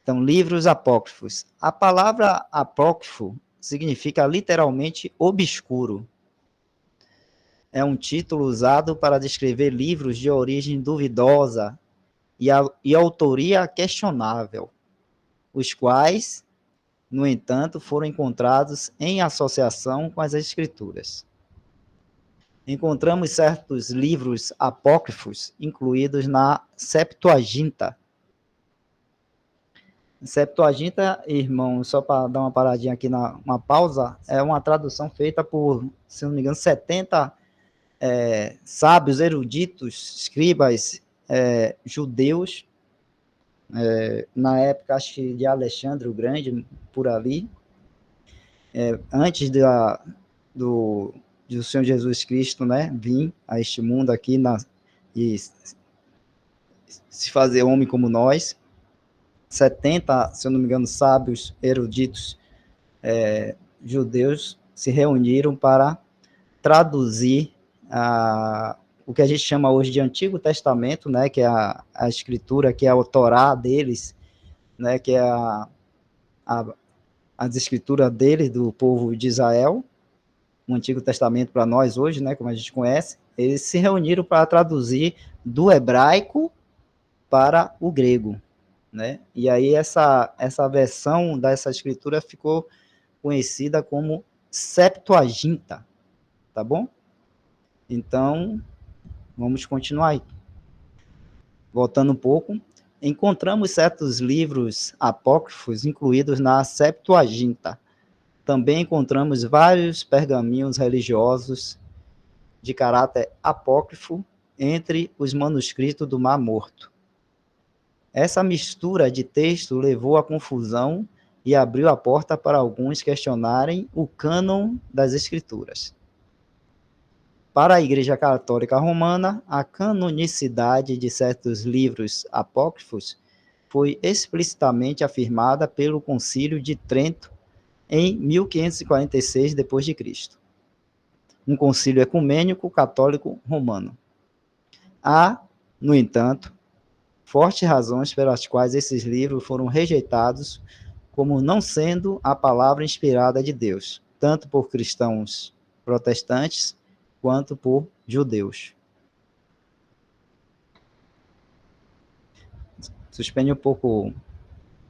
Então, livros apócrifos. A palavra apócrifo significa literalmente obscuro. É um título usado para descrever livros de origem duvidosa e autoria questionável, os quais, no entanto, foram encontrados em associação com as Escrituras. Encontramos certos livros apócrifos incluídos na Septuaginta. Septuaginta, irmão, só para dar uma paradinha aqui, uma pausa, é uma tradução feita por, se não me engano, 70 sábios, eruditos, escribas, judeus, na época, acho que de Alexandre o Grande, por ali, antes do Senhor Jesus Cristo, né, vir a este mundo aqui e se fazer homem como nós. 70, se eu não me engano, sábios, eruditos, judeus se reuniram para traduzir o que a gente chama hoje de Antigo Testamento, né, que é a escritura, que é o Torá deles, né, que é as escrituras deles, do povo de Israel, o Antigo Testamento para nós hoje, né, como a gente conhece. Eles se reuniram para traduzir do hebraico para o grego, né? E aí essa versão dessa escritura ficou conhecida como Septuaginta, tá bom? Então, vamos continuar aí. Voltando um pouco, encontramos certos livros apócrifos incluídos na Septuaginta. Também encontramos vários pergaminhos religiosos de caráter apócrifo entre os manuscritos do Mar Morto. Essa mistura de texto levou à confusão e abriu a porta para alguns questionarem o cânon das Escrituras. Para a Igreja Católica Romana, a canonicidade de certos livros apócrifos foi explicitamente afirmada pelo Concílio de Trento em 1546 d.C., um concílio ecumênico católico romano. Há, no entanto, fortes razões pelas quais esses livros foram rejeitados como não sendo a palavra inspirada de Deus, tanto por cristãos protestantes quanto por judeus. Suspende um pouco,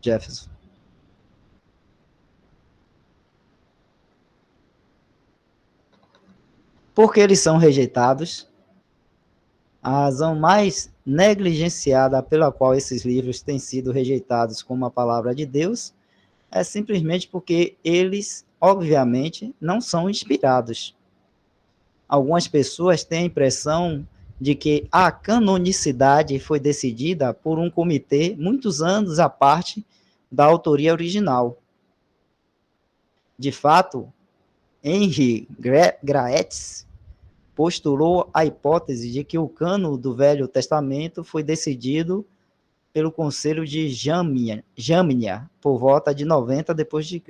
Jefferson. Por que eles são rejeitados? A razão mais negligenciada pela qual esses livros têm sido rejeitados como a palavra de Deus é simplesmente porque eles, obviamente, não são inspirados. Algumas pessoas têm a impressão de que a canonicidade foi decidida por um comitê muitos anos à parte da autoria original. De fato, Henry Graetz postulou a hipótese de que o cânon do Velho Testamento foi decidido pelo Conselho de Jamnia por volta de 90 d.C.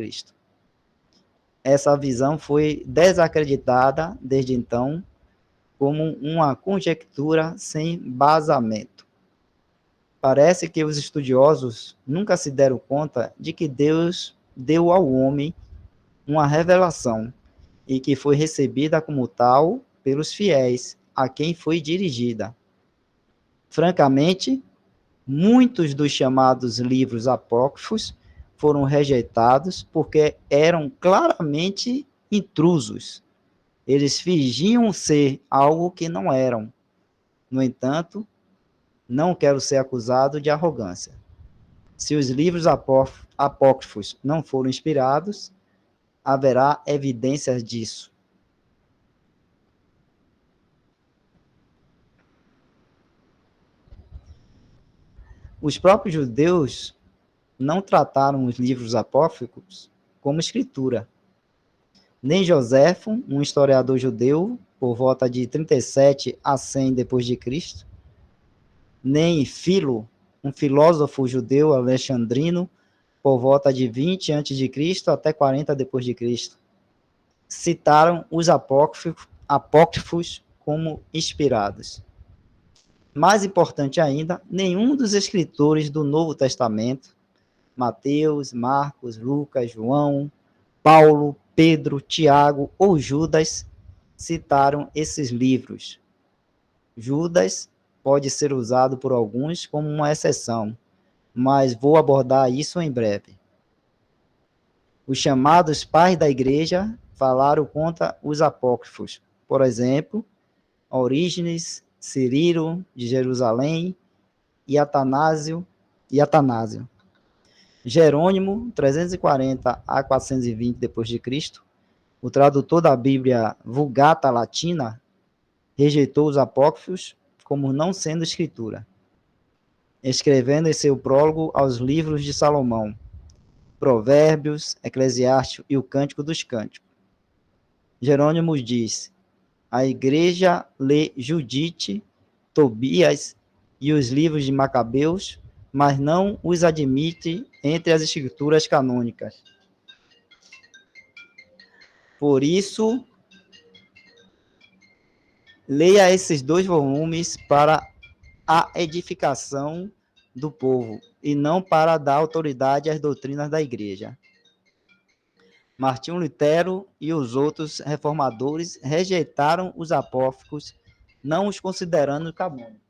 Essa visão foi desacreditada desde então como uma conjectura sem basamento. Parece que os estudiosos nunca se deram conta de que Deus deu ao homem uma revelação e que foi recebida como tal pelos fiéis a quem foi dirigida. Francamente, muitos dos chamados livros apócrifos foram rejeitados porque eram claramente intrusos. Eles fingiam ser algo que não eram. No entanto, não quero ser acusado de arrogância. Se os livros apócrifos não foram inspirados, haverá evidências disso. Os próprios judeus não trataram os livros apócrifos como escritura. Nem Joséfo, um historiador judeu, por volta de 37 a 100 d.C., nem Filo, um filósofo judeu alexandrino, por volta de 20 a.C. até 40 d.C., citaram os apócrifos como inspirados. Mais importante ainda, nenhum dos escritores do Novo Testamento Mateus, Marcos, Lucas, João, Paulo, Pedro, Tiago ou Judas citaram esses livros. Judas pode ser usado por alguns como uma exceção, mas vou abordar isso em breve. Os chamados pais da igreja falaram contra os apócrifos. Por exemplo, Orígenes, Cirilo de Jerusalém e Atanásio. Jerônimo, 340 a 420 d.C., o tradutor da Bíblia Vulgata Latina, rejeitou os apócrifos como não sendo escritura, escrevendo em seu prólogo aos livros de Salomão, Provérbios, Eclesiástico e o Cântico dos Cânticos. Jerônimo diz: a igreja lê Judite, Tobias e os livros de Macabeus, mas não os admite entre as escrituras canônicas. Por isso, leia esses 2 volumes para a edificação do povo e não para dar autoridade às doutrinas da igreja. Martinho Lutero e os outros reformadores rejeitaram os apócrifos, não os considerando canônicos.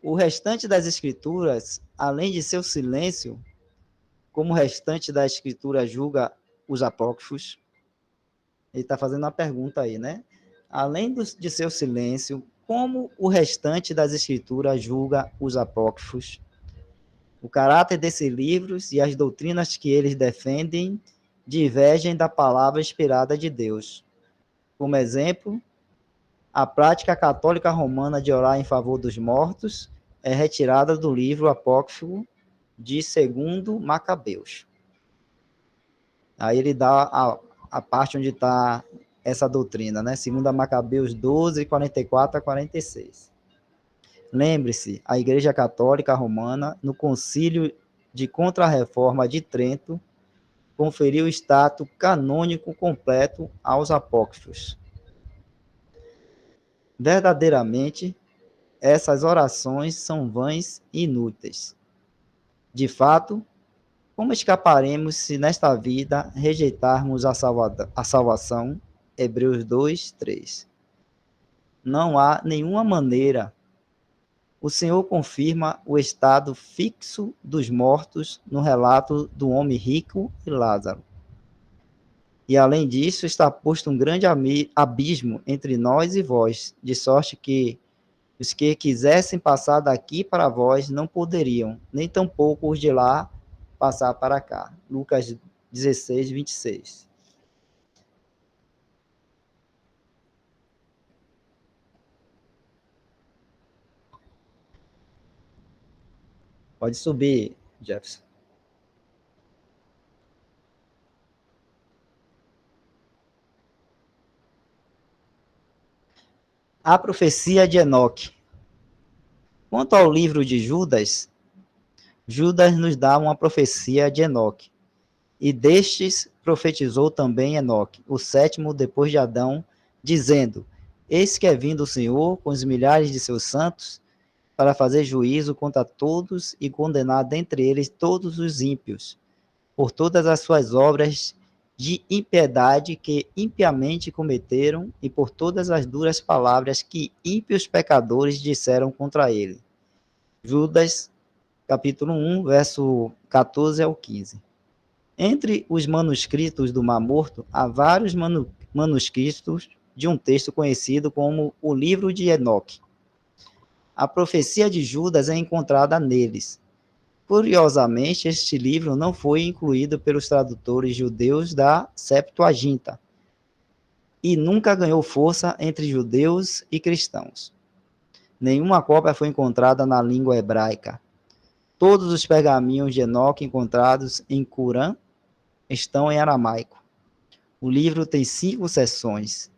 O restante das escrituras, além de seu silêncio, como o restante da escritura julga os apócrifos, ele está fazendo uma pergunta aí, né? Além de seu silêncio, como o restante das escrituras julga os apócrifos? O caráter desses livros e as doutrinas que eles defendem divergem da palavra inspirada de Deus. Como exemplo, a prática católica romana de orar em favor dos mortos é retirada do livro apócrifo de 2 Macabeus. Aí ele dá a parte onde está essa doutrina, né? 2 Macabeus 12, 44 a 46. Lembre-se, a Igreja Católica Romana, no Concílio de Contra-Reforma de Trento, conferiu status canônico completo aos apócrifos. Verdadeiramente, essas orações são vãs e inúteis. De fato, como escaparemos se nesta vida rejeitarmos a salvação? Hebreus 2, 3. Não há nenhuma maneira. O Senhor confirma o estado fixo dos mortos no relato do homem rico e Lázaro. E além disso, está posto um grande abismo entre nós e vós, de sorte que os que quisessem passar daqui para vós não poderiam, nem tampouco os de lá passar para cá. Lucas 16, 26. Pode subir, Jefferson. A profecia de Enoque. Quanto ao livro de Judas, Judas nos dá uma profecia de Enoque. E destes profetizou também Enoque, o 7º depois de Adão, dizendo: eis que é vindo o Senhor com os milhares de seus santos, para fazer juízo contra todos e condenar dentre eles todos os ímpios, por todas as suas obras de impiedade que impiamente cometeram e por todas as duras palavras que ímpios pecadores disseram contra ele. Judas, capítulo 1, verso 14 ao 15. Entre os manuscritos do Mar Morto, há vários manuscritos de um texto conhecido como o Livro de Enoque. A profecia de Judas é encontrada neles. Curiosamente, este livro não foi incluído pelos tradutores judeus da Septuaginta e nunca ganhou força entre judeus e cristãos. Nenhuma cópia foi encontrada na língua hebraica. Todos os pergaminhos de Enoque encontrados em Qumran estão em aramaico. O livro tem 5 seções,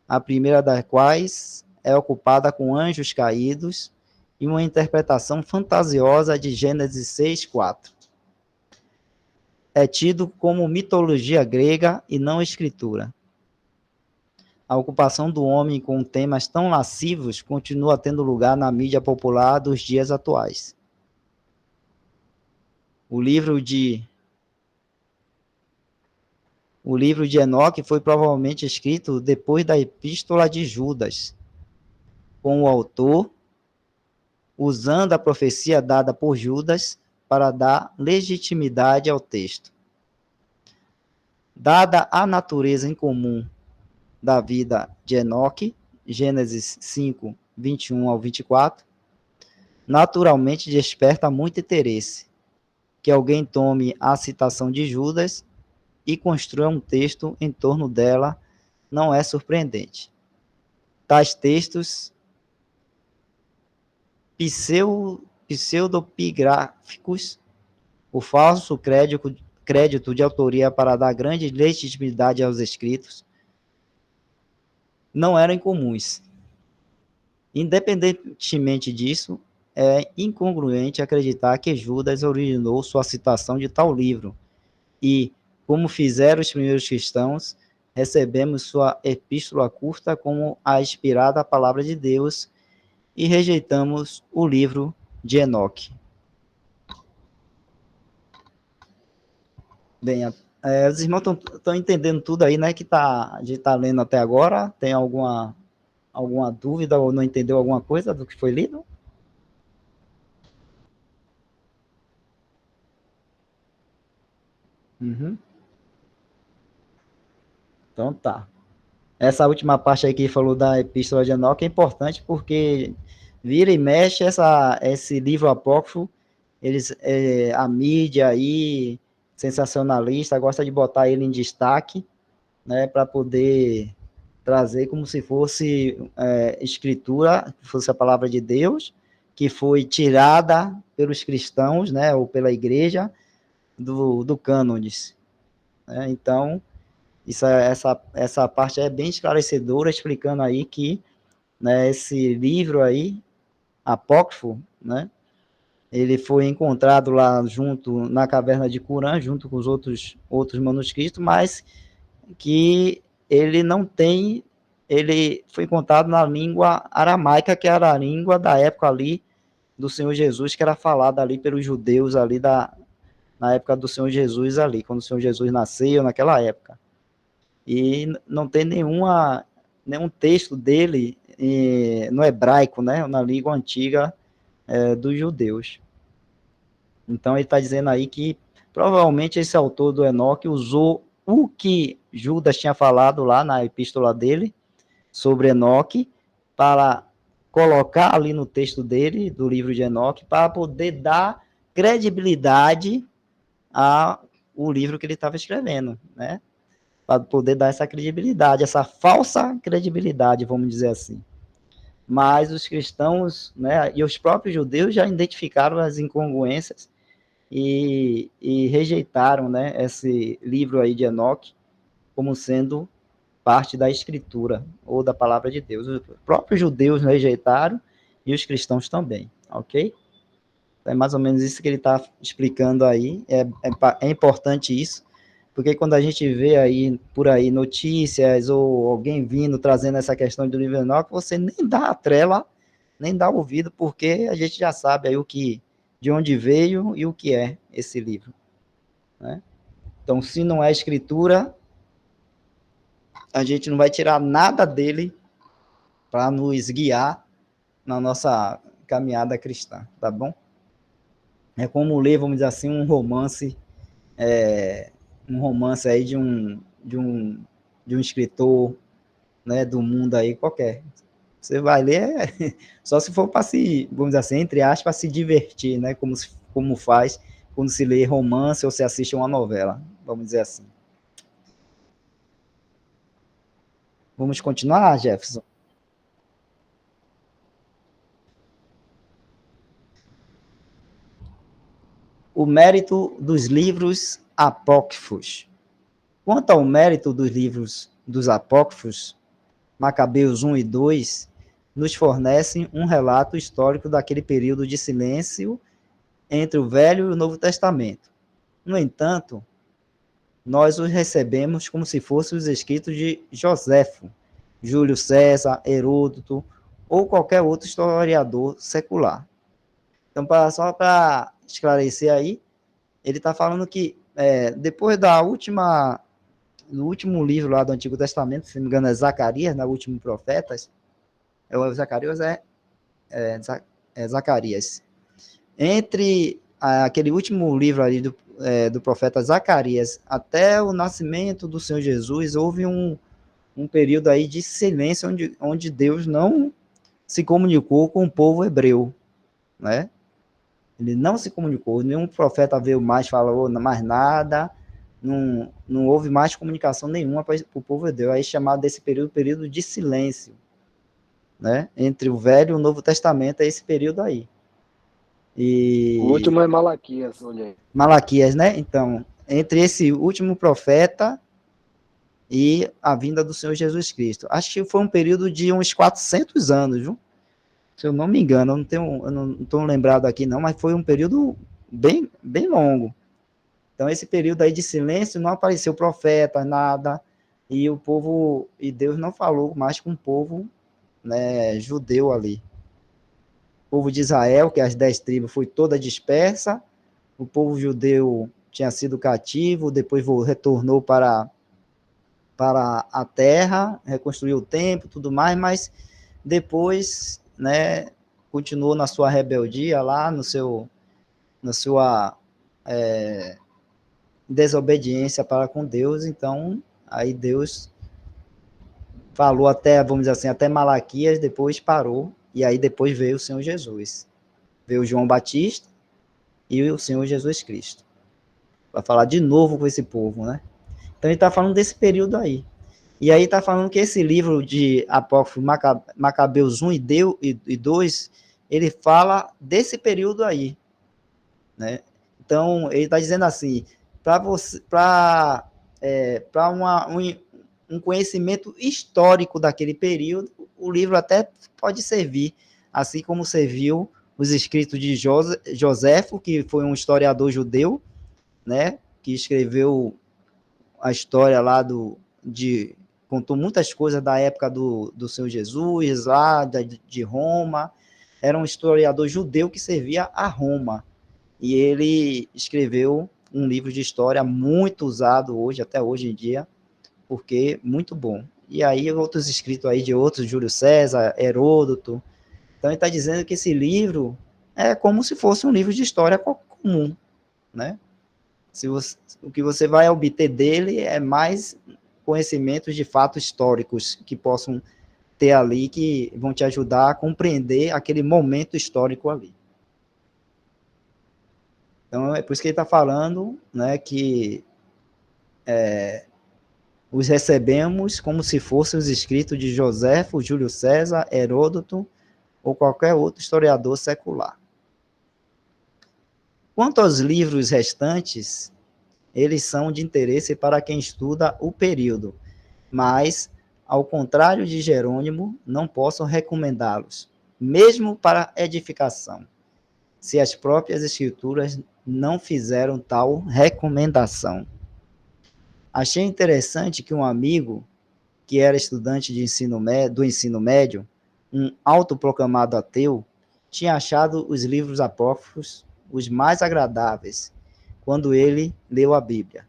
a primeira das quais é ocupada com anjos caídos e uma interpretação fantasiosa de Gênesis 6, 4. É tido como mitologia grega e não escritura. a ocupação do homem com temas tão lascivos continua tendo lugar na mídia popular dos dias atuais. O livro de Enoque foi provavelmente escrito depois da Epístola de Judas, com o autor usando a profecia dada por Judas para dar legitimidade ao texto. Dada a natureza incomum da vida de Enoque, Gênesis 5, 21 ao 24, naturalmente desperta muito interesse que alguém tome a citação de Judas e construa um texto em torno dela. Não é surpreendente. Tais textos pseudopigráficos, o falso crédito de autoria para dar grande legitimidade aos escritos, não eram incomuns. Independentemente disso, é incongruente acreditar que Judas originou sua citação de tal livro e, como fizeram os primeiros cristãos, recebemos sua epístola curta como a inspirada palavra de Deus e rejeitamos o livro de Enoque. Bem, os irmãos estão entendendo tudo aí, né, que a gente está lendo até agora? Tem alguma dúvida ou não entendeu alguma coisa do que foi lido? Uhum. Então tá. Essa última parte aí que falou da Epístola de Enoque é importante porque vira e mexe esse livro apócrifo, a mídia aí, sensacionalista, gosta de botar ele em destaque, né, para poder trazer como se fosse escritura, fosse a palavra de Deus, que foi tirada pelos cristãos, né, ou pela igreja, do cânones. Né? Então, essa parte é bem esclarecedora, explicando aí que, né, esse livro aí, apócrifo, né, ele foi encontrado lá junto na caverna de Qumran, junto com os outros manuscritos, mas que ele não tem, ele foi encontrado na língua aramaica, que era a língua da época ali do Senhor Jesus, que era falada ali pelos judeus ali na época do Senhor Jesus ali, quando o Senhor Jesus nasceu, naquela época. E não tem nenhum texto dele no hebraico, né, na língua antiga dos judeus. Então ele está dizendo aí que provavelmente esse autor do Enoque usou o que Judas tinha falado lá na epístola dele sobre Enoque para colocar ali no texto dele, do livro de Enoque, para poder dar credibilidade ao livro que ele estava escrevendo, né? Para poder dar essa credibilidade, essa falsa credibilidade, vamos dizer assim. Mas os cristãos, né, e os próprios judeus já identificaram as incongruências e rejeitaram, né, esse livro aí de Enoque como sendo parte da escritura ou da palavra de Deus. Os próprios judeus rejeitaram e os cristãos também, ok? É mais ou menos isso que ele está explicando aí. É importante isso, porque quando a gente vê aí por aí notícias ou alguém vindo trazendo essa questão do livro Enoque, você nem dá a trela, nem dá ouvido, porque a gente já sabe aí de onde veio e o que é esse livro. Né? Então, se não é escritura, a gente não vai tirar nada dele para nos guiar na nossa caminhada cristã, tá bom? É como ler, vamos dizer assim, um romance aí de um escritor, né, do mundo aí qualquer. Você vai ler só se for para se, vamos dizer assim, entre aspas, se divertir, né, como faz quando se lê romance ou se assiste uma novela, vamos dizer assim. Vamos continuar, Jefferson? O mérito dos livros apócrifos. Quanto ao mérito dos livros dos apócrifos, Macabeus 1 e 2 nos fornecem um relato histórico daquele período de silêncio entre o Velho e o Novo Testamento. No entanto, nós os recebemos como se fossem os escritos de Joséfo, Júlio César, Heródoto ou qualquer outro historiador secular. Então, só para esclarecer aí, ele está falando que depois no último livro lá do Antigo Testamento, se não me engano é Zacarias, no último Profetas, Zacarias Zacarias. Entre aquele último livro ali do profeta Zacarias até o nascimento do Senhor Jesus, houve um período aí de silêncio onde Deus não se comunicou com o povo hebreu, né? Ele não se comunicou, nenhum profeta veio mais, falou mais nada, não houve mais comunicação nenhuma para o povo hebreu. Aí chamado desse período de silêncio, né? Entre o Velho e o Novo Testamento, é esse período aí. O último é Malaquias, olha aí. Malaquias, né? Então, entre esse último profeta e a vinda do Senhor Jesus Cristo. Acho que foi um período de uns 400 anos, viu? Se eu não me engano, eu não estou lembrado aqui não, mas foi um período bem, bem longo. Então, esse período aí de silêncio, não apareceu profeta, nada, e o povo, e Deus não falou mais com o povo, né, judeu ali. O povo de Israel, que as 10 tribos foi toda dispersa, o povo judeu tinha sido cativo, depois retornou para a terra, reconstruiu o templo, tudo mais, mas depois, né, continuou na sua rebeldia lá, na sua desobediência para com Deus. Então, aí Deus falou até, vamos dizer assim, até Malaquias, depois parou, e aí depois veio o Senhor Jesus. Veio João Batista e o Senhor Jesus Cristo. Vai falar de novo com esse povo, né? Então ele está falando desse período aí. E aí está falando que esse livro de Apócrifo Macabeus 1 e 2, ele fala desse período aí, né? Então ele está dizendo assim, para um conhecimento histórico daquele período, o livro até pode servir, assim como serviu os escritos de Joséfo, que foi um historiador judeu, né? Que escreveu a história lá contou muitas coisas da época do Senhor Jesus, lá de Roma. Era um historiador judeu que servia a Roma. E ele escreveu um livro de história muito usado hoje, até hoje em dia, porque muito bom. E aí outros escritos aí de outros, Júlio César, Heródoto. Então ele está dizendo que esse livro é como se fosse um livro de história comum, né? O que você vai obter dele é mais conhecimentos de fatos históricos que possam ter ali, que vão te ajudar a compreender aquele momento histórico ali. Então, é por isso que ele está falando, né, que os recebemos como se fossem os escritos de Joséfo, Júlio César, Heródoto ou qualquer outro historiador secular. Quanto aos livros restantes, eles são de interesse para quem estuda o período, mas, ao contrário de Jerônimo, não posso recomendá-los, mesmo para edificação, se as próprias escrituras não fizeram tal recomendação. Achei interessante que um amigo, que era estudante do ensino médio, um autoproclamado ateu, tinha achado os livros apócrifos os mais agradáveis quando ele leu a Bíblia.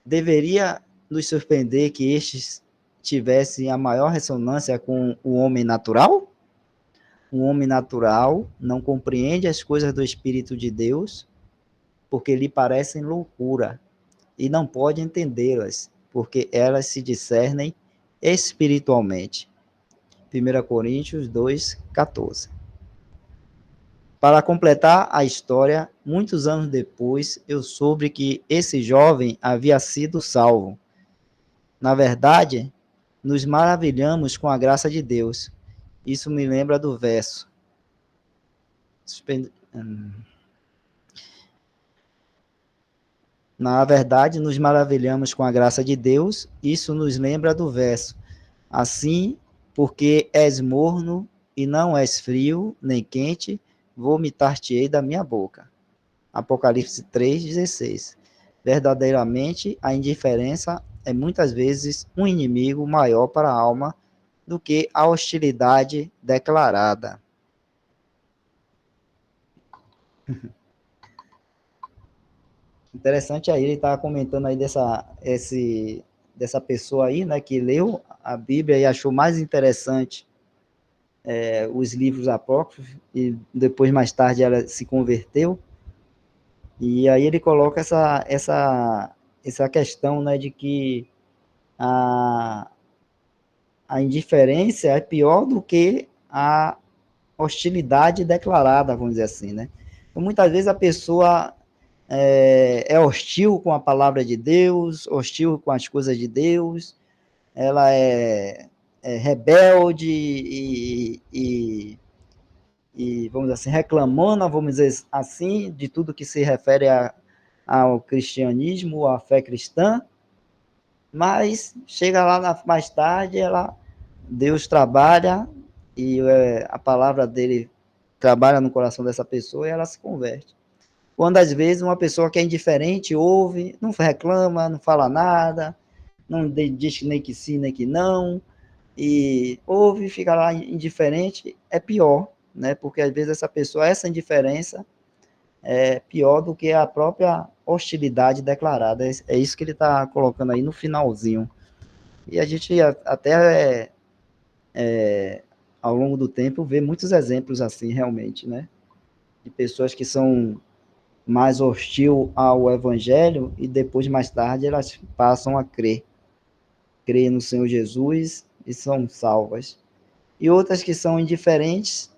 Deveria nos surpreender que estes tivessem a maior ressonância com o homem natural? O homem natural não compreende as coisas do Espírito de Deus, porque lhe parecem loucura, e não pode entendê-las, porque elas se discernem espiritualmente. 1 Coríntios 2:14. Para completar a história, muitos anos depois, eu soube que esse jovem havia sido salvo. Na verdade, nos maravilhamos com a graça de Deus. Isso me lembra do verso. Na verdade, nos maravilhamos com a graça de Deus. Isso nos lembra do verso. Assim, porque és morno e não és frio nem quente, vomitar-te-ei da minha boca. Apocalipse 3:16. Verdadeiramente, a indiferença é muitas vezes um inimigo maior para a alma do que a hostilidade declarada. Interessante aí, ele estava comentando aí dessa pessoa aí, né, que leu a Bíblia e achou mais interessante os livros apócrifos, e depois, mais tarde, ela se converteu. E aí ele coloca essa questão, né, de que a, a indiferença é pior do que a hostilidade declarada, vamos dizer assim, né? Então, muitas vezes a pessoa é hostil com a palavra de Deus, hostil com as coisas de Deus, ela é rebelde e, vamos dizer assim, reclamando, vamos dizer assim, de tudo que se refere ao cristianismo, à fé cristã, mas chega lá mais tarde, Deus trabalha e a palavra dele trabalha no coração dessa pessoa e ela se converte. Quando às vezes uma pessoa que é indiferente ouve, não reclama, não fala nada, não diz nem que sim, nem que não, e ouve, fica lá indiferente, é pior, né? Porque às vezes essa indiferença é pior do que a própria hostilidade declarada. É isso que ele está colocando aí no finalzinho. E a gente até ao longo do tempo vê muitos exemplos assim, realmente, né? De pessoas que são mais hostil ao evangelho e depois, mais tarde, elas passam a crer no Senhor Jesus e são salvas. E outras que são indiferentes,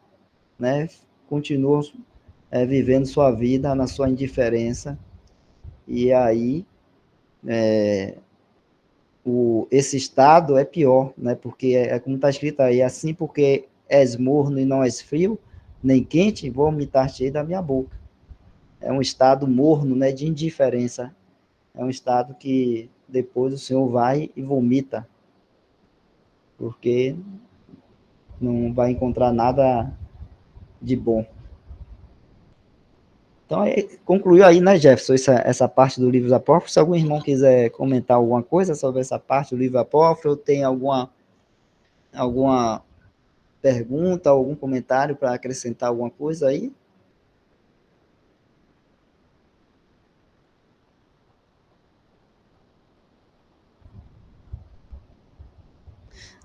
né, continuam vivendo sua vida na sua indiferença. E aí, esse estado é pior, né, porque como está escrito aí, assim porque és morno e não és frio, nem quente, vou vomitar-te da minha boca. É um estado morno, né, de indiferença. É um estado que depois o Senhor vai e vomita, porque não vai encontrar nada de bom. Então, concluiu aí, né, Jefferson, essa parte do livro apócrifo. Se algum irmão quiser comentar alguma coisa sobre essa parte do livro apócrifo, ou tem alguma pergunta, algum comentário para acrescentar alguma coisa aí?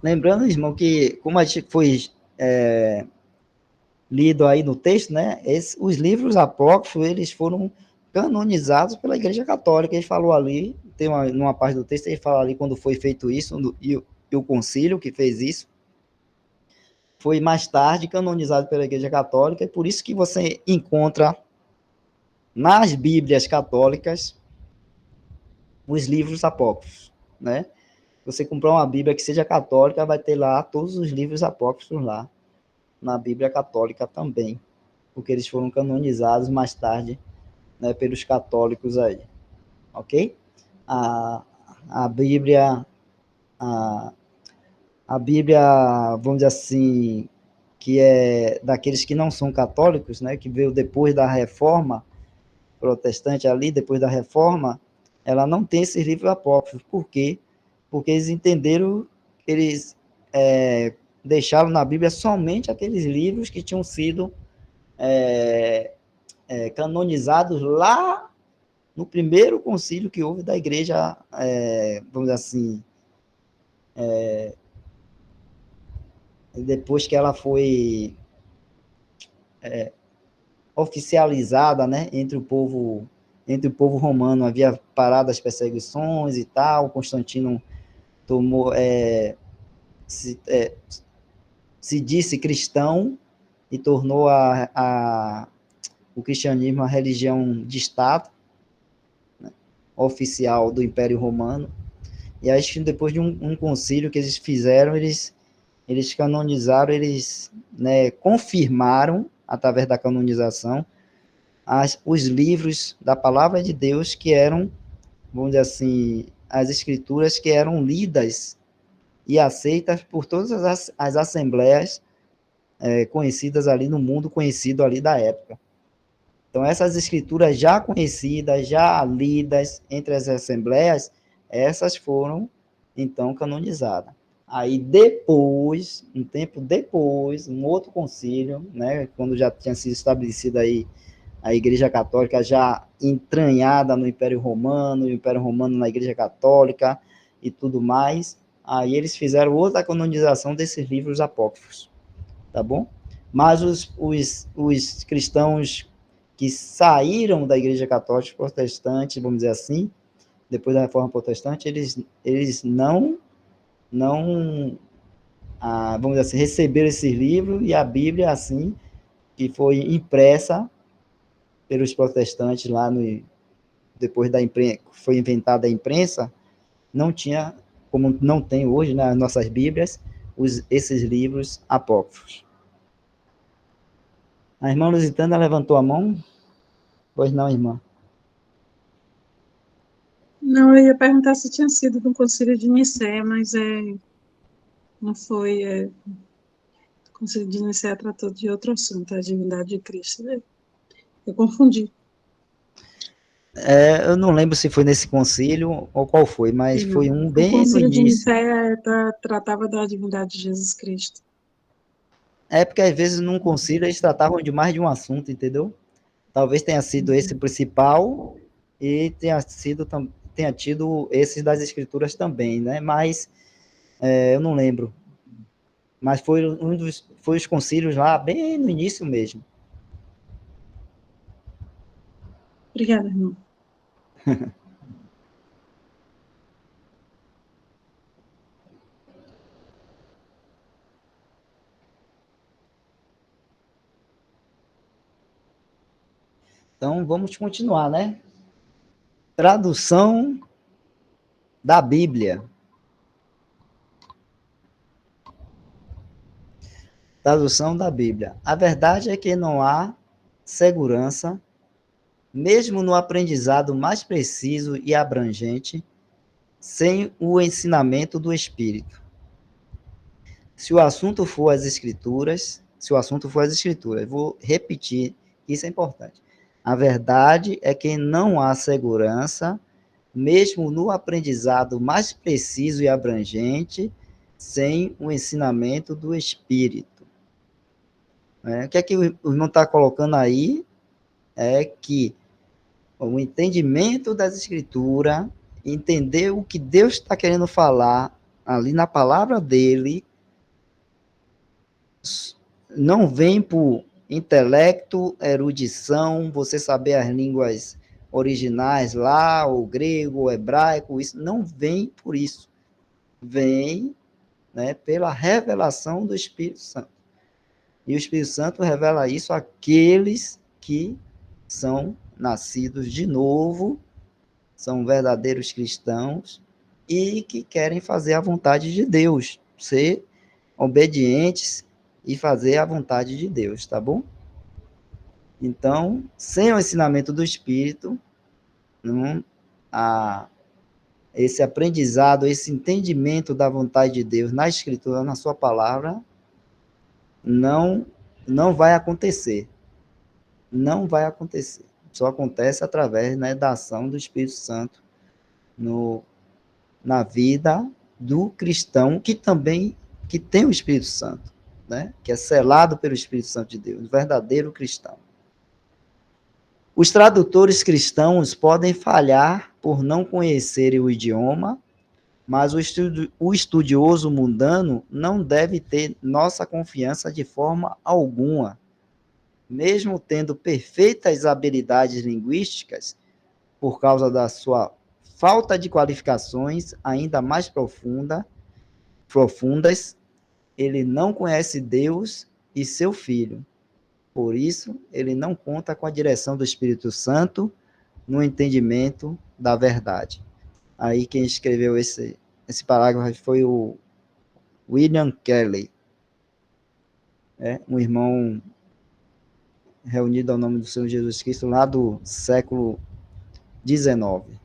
Lembrando, irmão, que como a gente foi lido aí no texto, né, os livros apócrifos, eles foram canonizados pela Igreja Católica. Ele falou ali, numa parte do texto, ele fala ali quando foi feito isso, e o concílio que fez isso, foi mais tarde canonizado pela Igreja Católica, e por isso que você encontra nas Bíblias católicas os livros apócrifos, né? Você comprar uma Bíblia que seja católica, vai ter lá todos os livros apócrifos lá, na Bíblia católica também, porque eles foram canonizados mais tarde, né, pelos católicos aí, ok? A, a Bíblia, a, a Bíblia, vamos dizer assim, que é daqueles que não são católicos, né, que veio depois da Reforma protestante ali, depois da Reforma, ela não tem esses livros apócrifos. Por quê? Porque eles entenderam, eles deixaram na Bíblia somente aqueles livros que tinham sido canonizados lá no primeiro concílio que houve da igreja, vamos dizer assim, depois que ela foi oficializada, né, entre o povo romano. Havia parado as perseguições e tal, Constantino tomou, se disse cristão e tornou o cristianismo a religião de Estado, né, oficial do Império Romano. E aí, depois de um concílio que eles fizeram, eles canonizaram, eles, né, confirmaram, através da canonização, os livros da palavra de Deus que eram, vamos dizer assim, as escrituras que eram lidas e aceitas por todas as assembleias conhecidas ali no mundo conhecido ali da época. Então, essas escrituras já conhecidas, já lidas entre as assembleias, essas foram, então, canonizadas. Aí depois, um tempo depois, um outro concílio, né, quando já tinha sido estabelecida aí a Igreja Católica já entranhada no Império Romano, o Império Romano na Igreja Católica e tudo mais, aí eles fizeram outra canonização desses livros apócrifos, tá bom? Mas os cristãos que saíram da Igreja Católica protestante, vamos dizer assim, depois da Reforma Protestante, eles não vamos dizer assim, receberam esse livro e a Bíblia, assim, que foi impressa pelos protestantes lá depois da imprensa, foi inventada a imprensa, não tinha, como não tem hoje nas nossas Bíblias, esses livros apócrifos. A irmã Lusitana levantou a mão? Pois não, irmã. Não, eu ia perguntar se tinha sido no Concílio de Nicéia, mas não foi. O Concílio de Nicéia tratou de outro assunto, a divindade de Cristo. Eu confundi. Eu não lembro se foi nesse concílio ou qual foi, mas foi um O bem no Concílio de início. Nicéia tratava da divindade de Jesus Cristo. É porque às vezes num concílio eles tratavam de mais de um assunto, entendeu? Talvez tenha sido esse principal e tenha tido esses das escrituras também, né? Mas eu não lembro. Mas foi os concílios lá bem no início mesmo. Obrigada, irmão. Então, vamos continuar, né? Tradução da Bíblia. Tradução da Bíblia. A verdade é que não há segurança, mesmo no aprendizado mais preciso e abrangente, sem o ensinamento do Espírito. Se o assunto for as Escrituras, vou repetir, isso é importante. A verdade é que não há segurança, mesmo no aprendizado mais preciso e abrangente, sem o ensinamento do Espírito. O que é que o irmão está colocando aí é que o entendimento das Escrituras, entender o que Deus está querendo falar ali na palavra dele, não vem por intelecto, erudição, você saber as línguas originais lá, o grego, o hebraico, isso não vem por isso. Vem, né, pela revelação do Espírito Santo. E o Espírito Santo revela isso àqueles que são nascidos de novo, são verdadeiros cristãos e que querem fazer a vontade de Deus, ser obedientes e fazer a vontade de Deus, tá bom? Então, sem o ensinamento do Espírito, não, esse aprendizado, esse entendimento da vontade de Deus na Escritura, na sua palavra, não vai acontecer. Não vai acontecer. Só acontece através, né, da ação do Espírito Santo na vida do cristão que tem o Espírito Santo, né? Que é selado pelo Espírito Santo de Deus, o verdadeiro cristão. Os tradutores cristãos podem falhar por não conhecerem o idioma, mas o estudioso mundano não deve ter nossa confiança de forma alguma. Mesmo tendo perfeitas habilidades linguísticas, por causa da sua falta de qualificações ainda mais profundas, ele não conhece Deus e seu Filho. Por isso, ele não conta com a direção do Espírito Santo no entendimento da verdade. Aí quem escreveu esse parágrafo foi o William Kelly, um irmão reunido ao nome do Senhor Jesus Cristo lá do século XIX.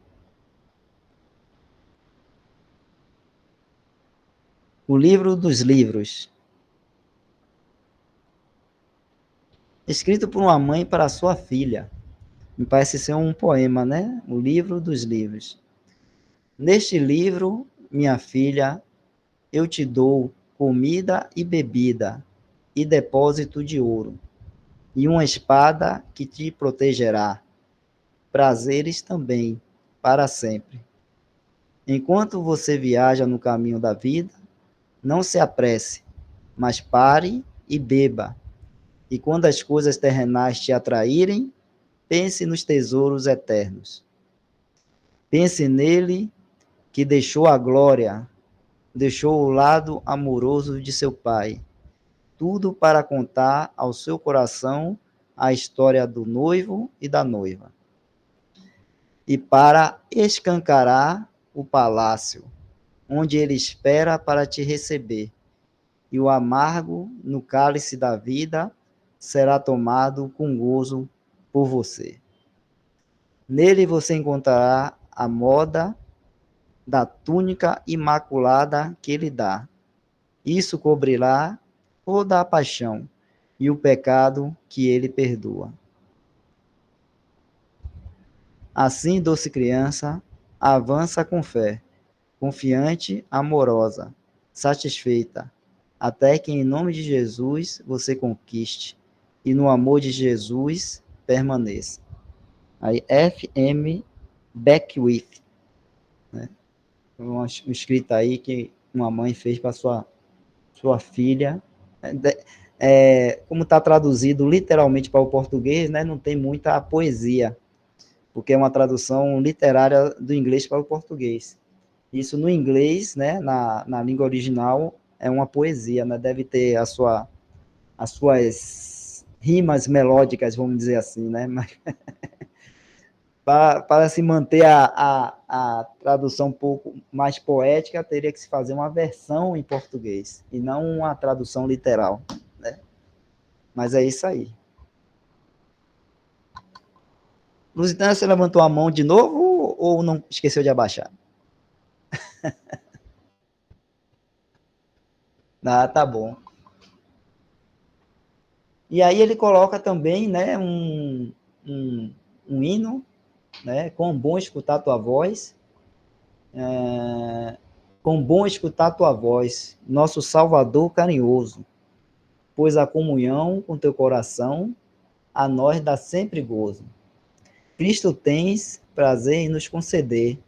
O livro dos livros. Escrito por uma mãe para a sua filha. Me parece ser um poema, né? O livro dos livros. Neste livro, minha filha, eu te dou comida e bebida, e depósito de ouro, e uma espada que te protegerá, prazeres também, para sempre. Enquanto você viaja no caminho da vida, não se apresse, mas pare e beba. E quando as coisas terrenais te atraírem, pense nos tesouros eternos. Pense nele que deixou a glória, deixou o lado amoroso de seu pai, tudo para contar ao seu coração a história do noivo e da noiva, e para escancarar o palácio, onde ele espera para te receber, e o amargo no cálice da vida será tomado com gozo por você. Nele você encontrará a moda da túnica imaculada que ele dá. Isso cobrirá toda a paixão e o pecado que ele perdoa. Assim, doce criança, avança com fé, confiante, amorosa, satisfeita, até que em nome de Jesus você conquiste e no amor de Jesus permaneça. Aí, F.M. Beckwith, né? Uma escrita aí que uma mãe fez para sua filha. Como está traduzido literalmente para o português, né, não tem muita poesia, porque é uma tradução literária do inglês para o português. Isso no inglês, né, na língua original, é uma poesia, né, deve ter as suas rimas melódicas, vamos dizer assim, né, mas para se manter a tradução um pouco mais poética, teria que se fazer uma versão em português, e não uma tradução literal, né? Mas é isso aí. Lusitana, você levantou a mão de novo ou não esqueceu de abaixar? Ah, tá bom. E aí ele coloca também, né, um hino, né, com bom escutar tua voz, com bom escutar tua voz, nosso Salvador carinhoso, pois a comunhão com teu coração a nós dá sempre gozo. Cristo tens prazer em nos conceder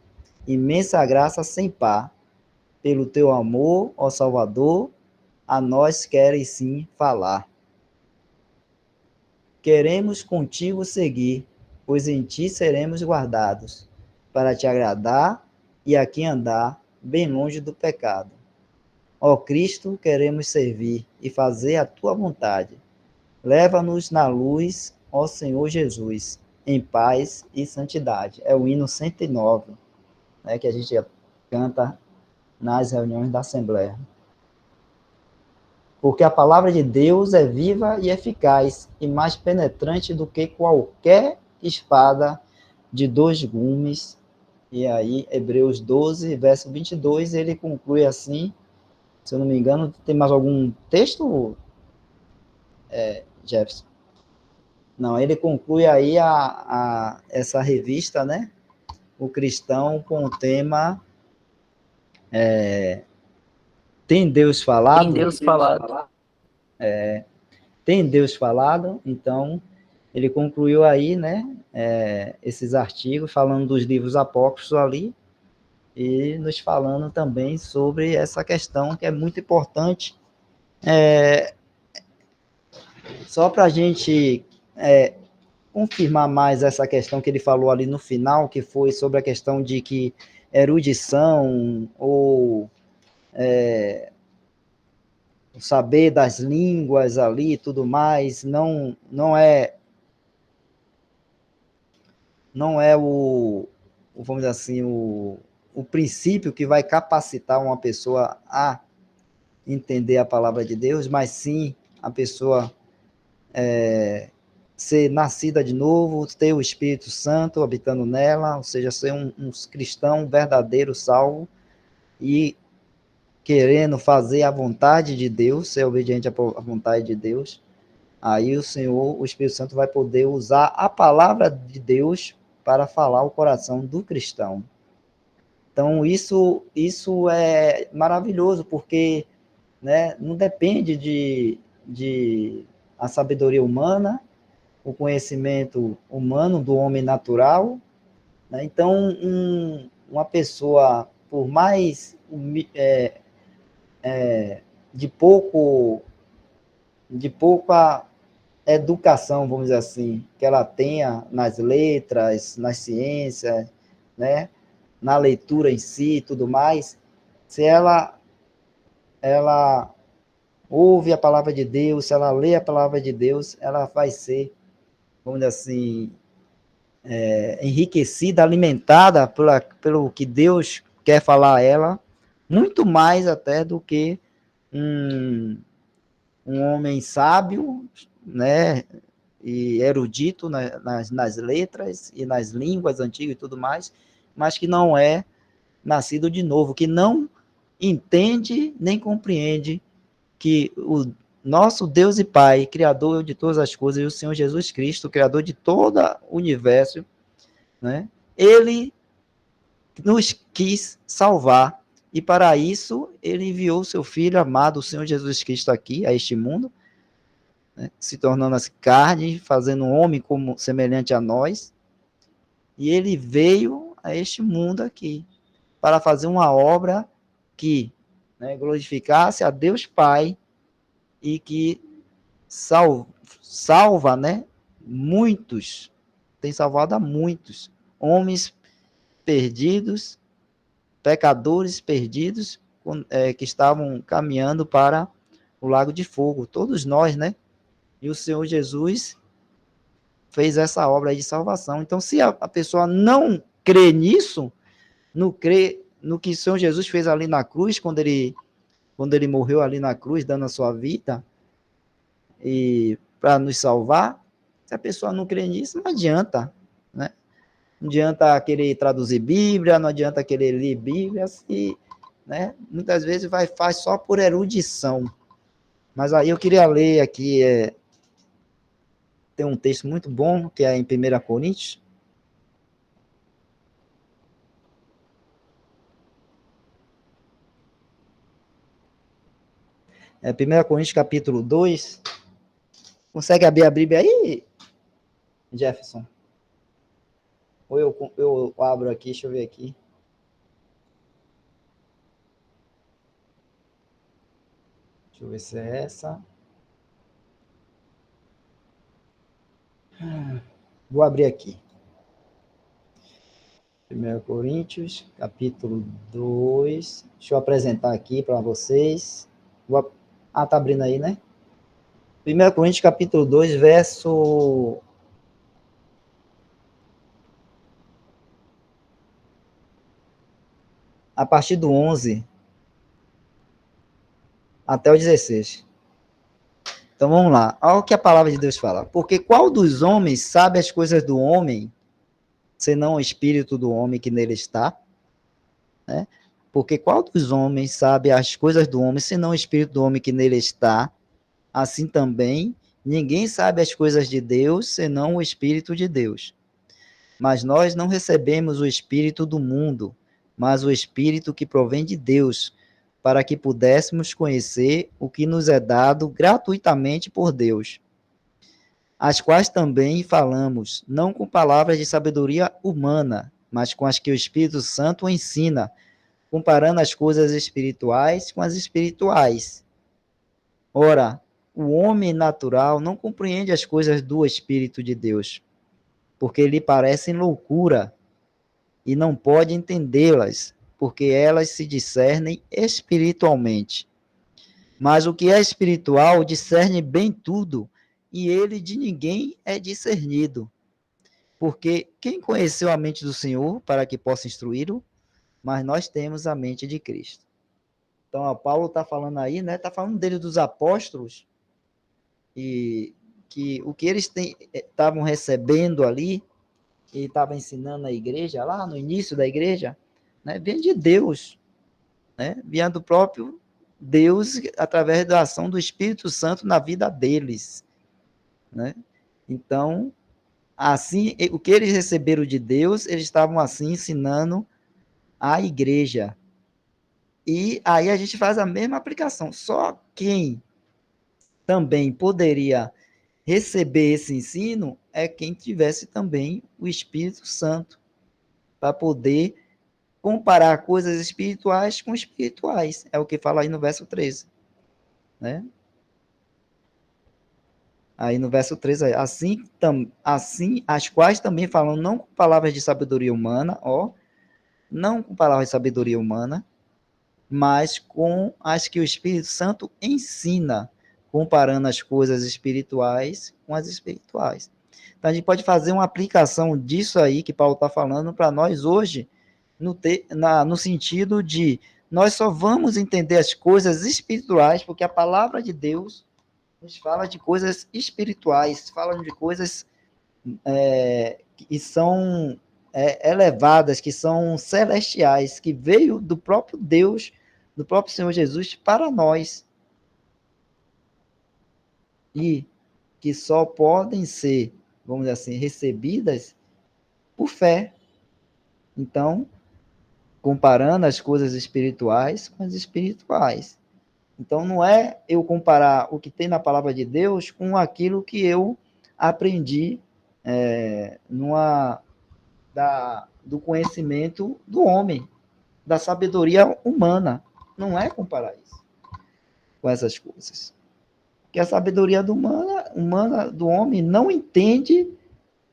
imensa graça sem par, pelo teu amor, ó Salvador, a nós queres sim falar. Queremos contigo seguir, pois em ti seremos guardados, para te agradar e aqui andar bem longe do pecado. Ó Cristo, queremos servir e fazer a tua vontade. Leva-nos na luz, ó Senhor Jesus, em paz e santidade. É o hino 109, né, que a gente canta nas reuniões da Assembleia. Porque a palavra de Deus é viva e eficaz, e mais penetrante do que qualquer espada de 2 gumes. E aí, Hebreus 12, verso 22, ele conclui assim, se eu não me engano, tem mais algum texto, Jefferson? Não, ele conclui aí essa revista, né? O Cristão, com o tema Tem Deus falado? Tem Deus falado. Tem Deus falado? Então, ele concluiu aí, né, esses artigos, falando dos livros apócrifos ali, e nos falando também sobre essa questão que é muito importante, só para a gente confirmar mais essa questão que ele falou ali no final, que foi sobre a questão de que erudição ou o saber das línguas ali e tudo mais, não é vamos dizer assim, o princípio que vai capacitar uma pessoa a entender a palavra de Deus, mas sim a pessoa ser nascida de novo, ter o Espírito Santo habitando nela, ou seja, ser um cristão verdadeiro, salvo, e querendo fazer a vontade de Deus, ser obediente à vontade de Deus. Aí o Senhor, o Espírito Santo, vai poder usar a palavra de Deus para falar o coração do cristão. Então, isso é maravilhoso, porque, né, não depende de a sabedoria humana, o conhecimento humano do homem natural, né? Então, uma pessoa, por mais de pouca educação, vamos dizer assim, que ela tenha nas letras, nas ciências, né, na leitura em si e tudo mais, se ela ouve a palavra de Deus, se ela lê a palavra de Deus, ela vai ser, vamos dizer assim, enriquecida, alimentada pelo que Deus quer falar a ela, muito mais até do que um homem sábio, né, e erudito nas letras e nas línguas antigas e tudo mais, mas que não é nascido de novo, que não entende nem compreende que o nosso Deus e Pai, Criador de todas as coisas, e o Senhor Jesus Cristo, Criador de todo o universo, né, ele nos quis salvar, e para isso ele enviou o seu Filho amado, o Senhor Jesus Cristo, aqui, a este mundo, né, se tornando-se carne, fazendo um homem como semelhante a nós, e ele veio a este mundo aqui para fazer uma obra que, né, glorificasse a Deus Pai e que salva, né, muitos, tem salvado a muitos homens perdidos, pecadores perdidos, que estavam caminhando para o lago de fogo, todos nós, né? E o Senhor Jesus fez essa obra de salvação. Então, se a pessoa não crê nisso, não crê no que o Senhor Jesus fez ali na cruz, quando ele morreu ali na cruz, dando a sua vida, e para nos salvar, se a pessoa não crê nisso, não adianta, né? Não adianta querer traduzir Bíblia, não adianta querer ler Bíblia, e, né, muitas vezes faz só por erudição. Mas aí eu queria ler aqui, tem um texto muito bom, que é em 1 Coríntios. É 1 Coríntios capítulo 2. Consegue abrir a Bíblia aí, Jefferson? Ou eu abro aqui, deixa eu ver aqui. Deixa eu ver se é essa. Vou abrir aqui. 1 Coríntios, capítulo 2. Deixa eu apresentar aqui para vocês. Tá abrindo aí, né? 1 Coríntios, capítulo 2, verso... a partir do 11 até o 16. Então vamos lá. Olha o que a palavra de Deus fala. Porque qual dos homens sabe as coisas do homem, senão o espírito do homem que nele está? Né? Porque qual dos homens sabe as coisas do homem, senão o espírito do homem que nele está? Assim também, ninguém sabe as coisas de Deus, senão o Espírito de Deus. Mas nós não recebemos o Espírito do mundo, mas o Espírito que provém de Deus, para que pudéssemos conhecer o que nos é dado gratuitamente por Deus. As quais também falamos, não com palavras de sabedoria humana, mas com as que o Espírito Santo ensina, comparando as coisas espirituais com as espirituais. Ora, o homem natural não compreende as coisas do Espírito de Deus, porque lhe parecem loucura, e não pode entendê-las, porque elas se discernem espiritualmente. Mas o que é espiritual discerne bem tudo, e ele de ninguém é discernido. Porque quem conheceu a mente do Senhor para que possa instruí-lo? Mas nós temos a mente de Cristo. Então, a Paulo está falando aí, né? Está falando dele dos apóstolos, e que o que eles estavam recebendo ali, e estavam ensinando a igreja, lá no início da igreja, né, vem de Deus, né, vinha do próprio Deus, através da ação do Espírito Santo na vida deles. Né? Então, assim, o que eles receberam de Deus, eles estavam assim ensinando à igreja. E aí a gente faz a mesma aplicação. Só quem também poderia receber esse ensino é quem tivesse também o Espírito Santo, para poder comparar coisas espirituais com espirituais. É o que fala aí no verso 13. Né? Aí no verso 13, assim, as quais também falam não com palavras de sabedoria humana, não com palavras de sabedoria humana, mas com as que o Espírito Santo ensina, comparando as coisas espirituais com as espirituais. Então, a gente pode fazer uma aplicação disso aí que Paulo está falando para nós hoje, no sentido de nós só vamos entender as coisas espirituais porque a palavra de Deus nos fala de coisas espirituais, fala de coisas que são elevadas, que são celestiais, que veio do próprio Deus, do próprio Senhor Jesus para nós. E que só podem ser, vamos dizer assim, recebidas por fé. Então, comparando as coisas espirituais com as espirituais. Então, não é eu comparar o que tem na palavra de Deus com aquilo que eu aprendi do conhecimento do homem, da sabedoria humana. Não é comparar isso com essas coisas. Porque a sabedoria humana do homem não entende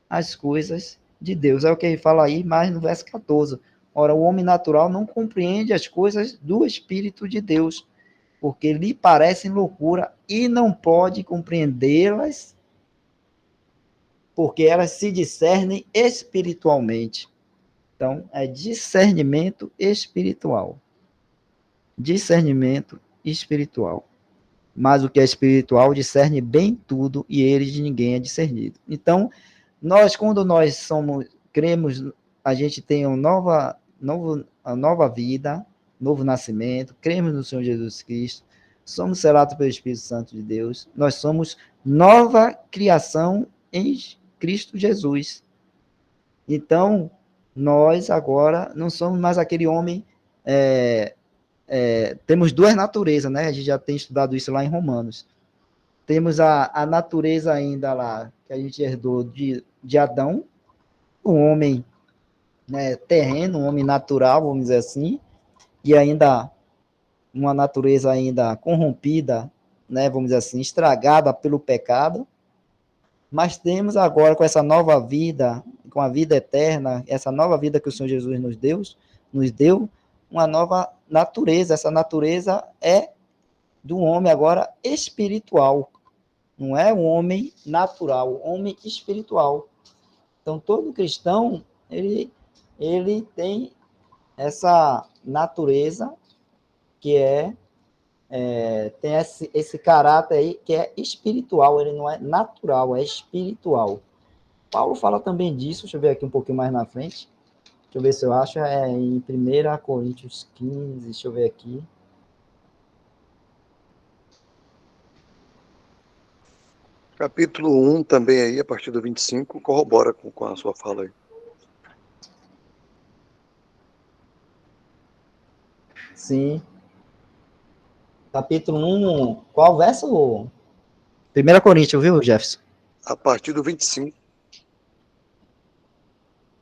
as coisas de Deus. É o que ele fala aí mais no verso 14. Ora, o homem natural não compreende as coisas do Espírito de Deus, porque lhe parecem loucura e não pode compreendê-las, porque elas se discernem espiritualmente. Então, é discernimento espiritual. Discernimento espiritual. Mas o que é espiritual discerne bem tudo e ele de ninguém é discernido. Então, quando nós cremos, a gente tem uma nova vida, novo nascimento, cremos no Senhor Jesus Cristo, somos selados pelo Espírito Santo de Deus, nós somos nova criação em Cristo Jesus. Então, nós agora não somos mais aquele homem, temos duas naturezas, né? A gente já tem estudado isso lá em Romanos. Temos a natureza ainda lá, que a gente herdou de Adão, um homem, né, terreno, um homem natural, vamos dizer assim, e ainda uma natureza ainda corrompida, né, vamos dizer assim, estragada pelo pecado, mas temos agora com essa nova vida, com a vida eterna, essa nova vida que o Senhor Jesus nos deu uma nova natureza. Essa natureza é do homem agora espiritual, não é um homem natural, homem espiritual. Então, todo cristão, ele tem essa natureza que tem esse caráter aí que é espiritual, ele não é natural, é espiritual. Paulo fala também disso, deixa eu ver aqui um pouquinho mais na frente, deixa eu ver se eu acho, em 1 Coríntios 15, deixa eu ver aqui. Capítulo 1 também aí, a partir do 25, corrobora com a sua fala aí. Sim. Capítulo 1, qual verso? 1 Coríntios, viu, Jefferson? A partir do 25.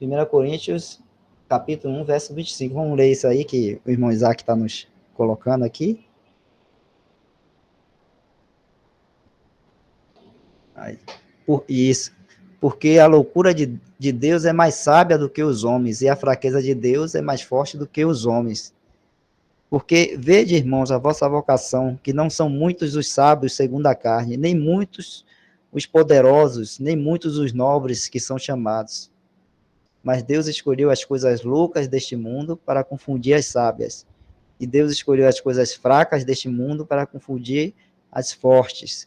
1 Coríntios, capítulo 1, verso 25. Vamos ler isso aí que o irmão Isaac está nos colocando aqui. Isso. Porque a loucura de Deus é mais sábia do que os homens, e a fraqueza de Deus é mais forte do que os homens. Porque, vede, irmãos, a vossa vocação, que não são muitos os sábios segundo a carne, nem muitos os poderosos, nem muitos os nobres que são chamados. Mas Deus escolheu as coisas loucas deste mundo para confundir as sábias. E Deus escolheu as coisas fracas deste mundo para confundir as fortes.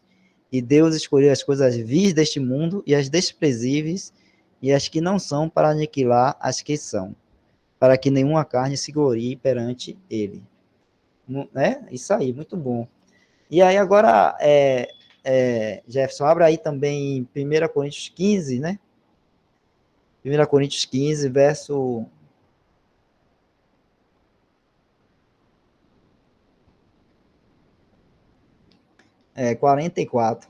E Deus escolheu as coisas vis deste mundo e as desprezíveis e as que não são para aniquilar as que são, para que nenhuma carne se glorie perante ele. Né? Isso aí, muito bom. E aí agora, Jefferson, abre aí também em 1 Coríntios 15, né? 1 Coríntios 15, verso 44.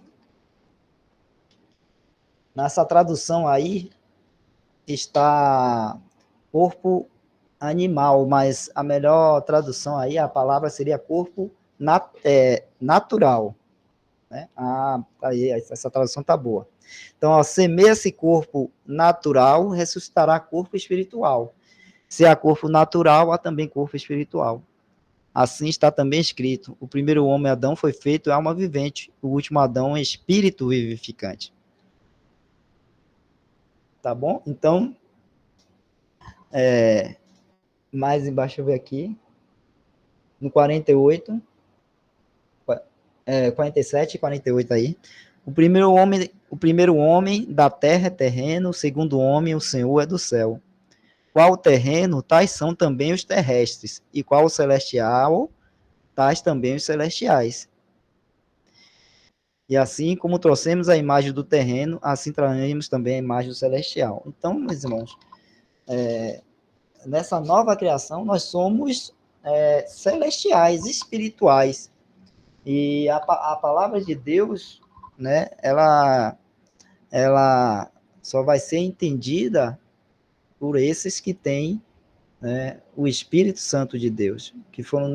Nessa tradução aí está corpo animal, mas a melhor tradução aí, a palavra seria corpo natural. Né? Aí, essa tradução tá boa. Então, ó, semeia-se corpo natural, ressuscitará corpo espiritual. Se há corpo natural, há também corpo espiritual. Assim está também escrito: o primeiro homem, Adão, foi feito alma vivente, o último Adão, espírito vivificante. Tá bom? Então, mais embaixo eu ver aqui, no 48, 47 e 48 aí. O primeiro homem da terra é terreno, o segundo homem, o Senhor é do céu. Qual o terreno, tais são também os terrestres, e qual o celestial, tais também os celestiais. E assim como trouxemos a imagem do terreno, assim traremos também a imagem do celestial. Então, meus irmãos, nessa nova criação, nós somos celestiais, espirituais. E a palavra de Deus, né, ela só vai ser entendida por esses que têm, né, o Espírito Santo de Deus, que foram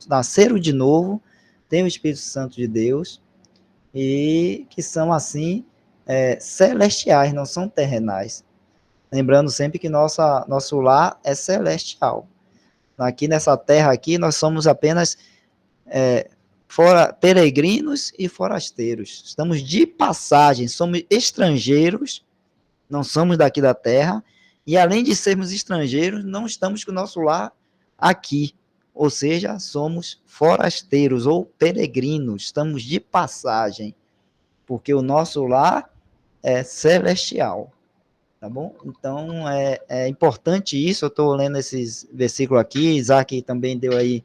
nasceram de novo, têm o Espírito Santo de Deus, e que são, assim, celestiais, não são terrenais. Lembrando sempre que nosso lar é celestial. Aqui nessa terra aqui, nós somos apenas peregrinos e forasteiros. Estamos de passagem, somos estrangeiros, não somos daqui da terra, e além de sermos estrangeiros, não estamos com o nosso lar aqui. Ou seja, somos forasteiros ou peregrinos, estamos de passagem, porque o nosso lar é celestial. Tá bom? Então, é importante isso. Eu estou lendo esses versículos aqui. Isaac também deu aí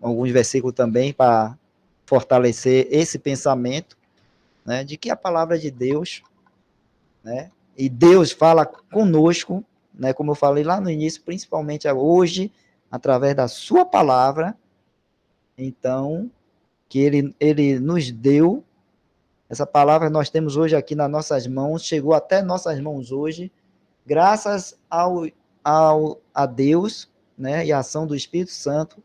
alguns versículos também para fortalecer esse pensamento, né, de que a palavra de Deus, né, e Deus fala conosco, né, como eu falei lá no início, principalmente hoje, através da sua palavra. Então, que ele nos deu essa palavra que nós temos hoje aqui nas nossas mãos, chegou até nossas mãos hoje, graças a Deus, né, e a ação do Espírito Santo,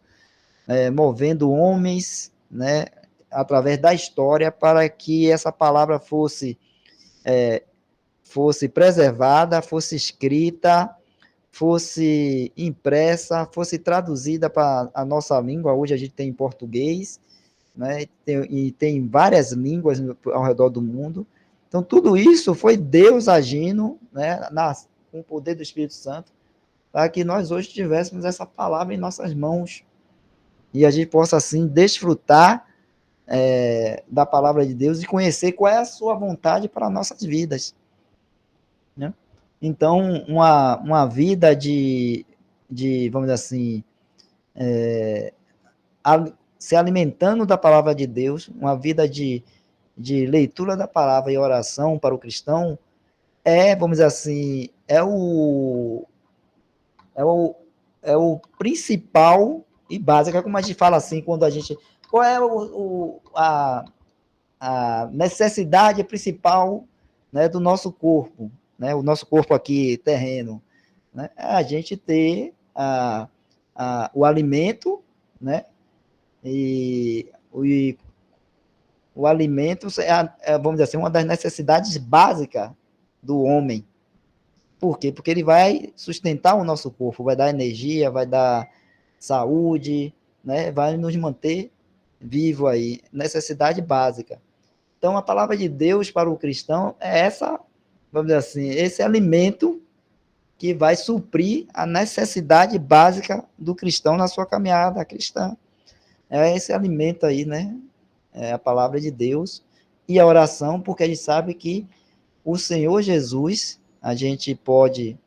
movendo homens, né, através da história, para que essa palavra fosse preservada, fosse escrita, fosse impressa, fosse traduzida para a nossa língua. Hoje a gente tem em português, né, e tem várias línguas ao redor do mundo. Então, tudo isso foi Deus agindo, né, com o poder do Espírito Santo, para que nós hoje tivéssemos essa palavra em nossas mãos, e a gente possa, assim, desfrutar da palavra de Deus e conhecer qual é a sua vontade para nossas vidas. Né? Então, uma vida de vamos dizer assim, se alimentando da palavra de Deus, uma vida de leitura da palavra e oração para o cristão, vamos dizer assim, é o principal e básico. É como a gente fala assim, quando a gente... Qual é a necessidade principal, né, do nosso corpo, né, o nosso corpo aqui terreno, né, é a gente ter o alimento, né, e o alimento vamos dizer assim, uma das necessidades básicas do homem. Por quê? Porque ele vai sustentar o nosso corpo, vai dar energia, vai dar saúde, né, vai nos manter vivo aí, necessidade básica. Então, a palavra de Deus para o cristão é essa, vamos dizer assim, esse alimento que vai suprir a necessidade básica do cristão na sua caminhada cristã. É esse alimento aí, né? É a palavra de Deus e a oração, porque a gente sabe que o Senhor Jesus, a gente pode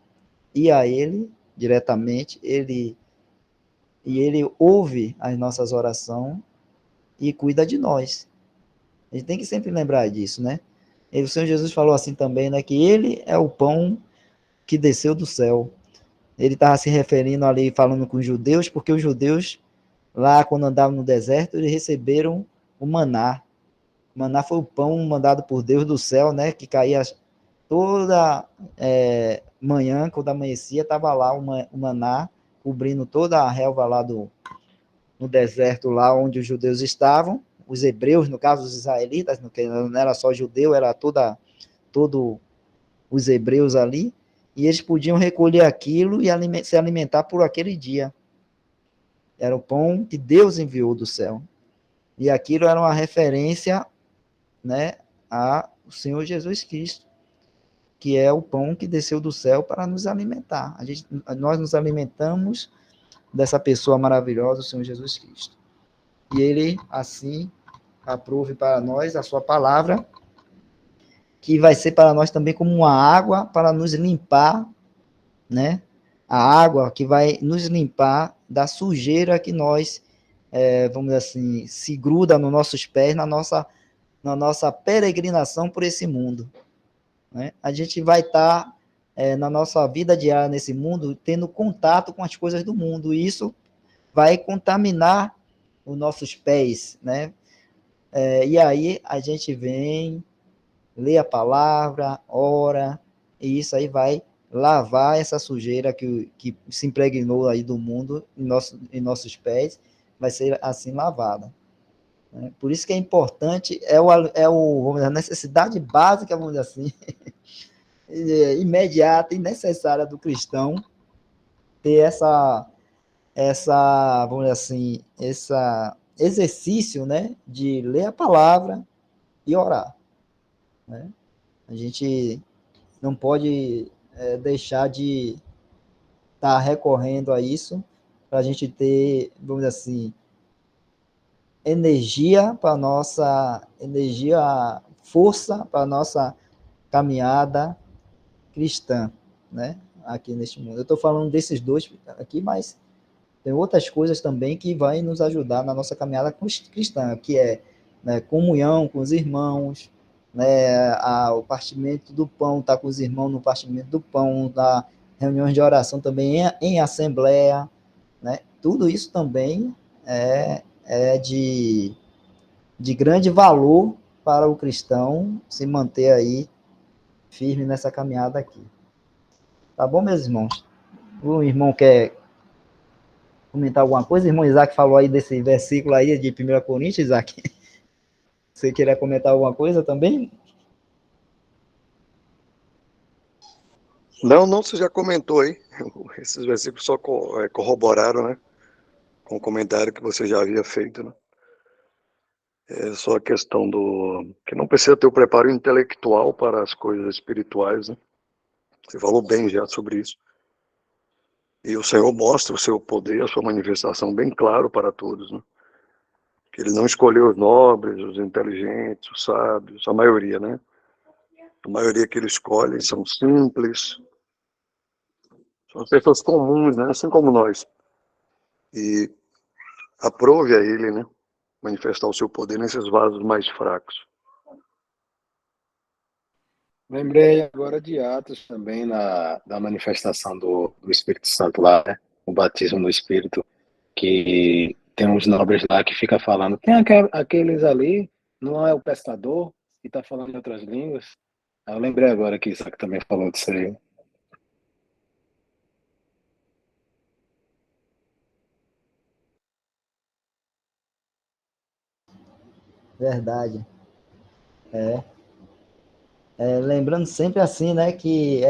ir a Ele diretamente, Ele ouve as nossas orações e cuida de nós. A gente tem que sempre lembrar disso, né? E o Senhor Jesus falou assim também, né? Que Ele é o pão que desceu do céu. Ele estava se referindo ali, falando com os judeus, porque os judeus, lá quando andavam no deserto, eles receberam o maná, Maná foi o pão mandado por Deus do céu, né? Que caía toda manhã, quando amanhecia, estava lá o maná, cobrindo toda a relva lá no deserto, lá onde os judeus estavam, os hebreus, no caso, os israelitas, não era só judeu, era todo os hebreus ali, e eles podiam recolher aquilo e se alimentar por aquele dia. Era o pão que Deus enviou do céu. E aquilo era uma referência, né, ao Senhor Jesus Cristo, que é o pão que desceu do céu para nos alimentar. Nós nos alimentamos dessa pessoa maravilhosa, o Senhor Jesus Cristo. E ele, assim, aprove para nós a sua palavra, que vai ser para nós também como uma água para nos limpar, né? A água que vai nos limpar da sujeira que nós, vamos dizer assim, se gruda nos nossos pés, na nossa peregrinação por esse mundo. Né? A gente vai estar, na nossa vida diária nesse mundo, tendo contato com as coisas do mundo, e isso vai contaminar os nossos pés, né? E aí a gente vem, lê a palavra, ora, e isso aí vai lavar essa sujeira que se impregnou aí do mundo em nossos pés, vai ser assim lavada. Né? Por isso que é importante, vamos dizer, a necessidade básica, vamos dizer assim, imediata e necessária do cristão ter vamos dizer assim, esse exercício, né, de ler a palavra e orar. Né? A gente não pode deixar de estar recorrendo a isso para a gente ter, vamos dizer assim, força para nossa caminhada cristã, né? Aqui neste mundo. Eu estou falando desses dois aqui, mas tem outras coisas também que vai nos ajudar na nossa caminhada cristã, que é, né, comunhão com os irmãos, né, o partimento do pão, estar com os irmãos no partimento do pão, da reuniões de oração também em assembleia, né? Tudo isso também é de grande valor para o cristão se manter aí firme nessa caminhada aqui. Tá bom, meus irmãos? O irmão quer comentar alguma coisa? O irmão Isaac falou aí desse versículo aí de 1 Coríntios, Isaac. Você queria comentar alguma coisa também? Não, você já comentou aí. Esses versículos só corroboraram, né? Com o comentário que você já havia feito, né? É só a questão que não precisa ter o preparo intelectual para as coisas espirituais, né? Você falou bem já sobre isso. E o Senhor mostra o seu poder, a sua manifestação bem claro para todos, né? Que ele não escolheu os nobres, os inteligentes, os sábios, a maioria, né? A maioria que ele escolhe são simples, são pessoas comuns, né? Assim como nós. E aprove a ele, né? Manifestar o seu poder nesses vasos mais fracos. Lembrei agora de Atos também, da manifestação do Espírito Santo lá, né? O batismo no Espírito, que tem uns nobres lá que fica falando, tem aqueles ali, não é o pescador, que está falando em outras línguas. Eu lembrei agora que Isaac também falou disso aí. Verdade. Lembrando sempre assim, né, que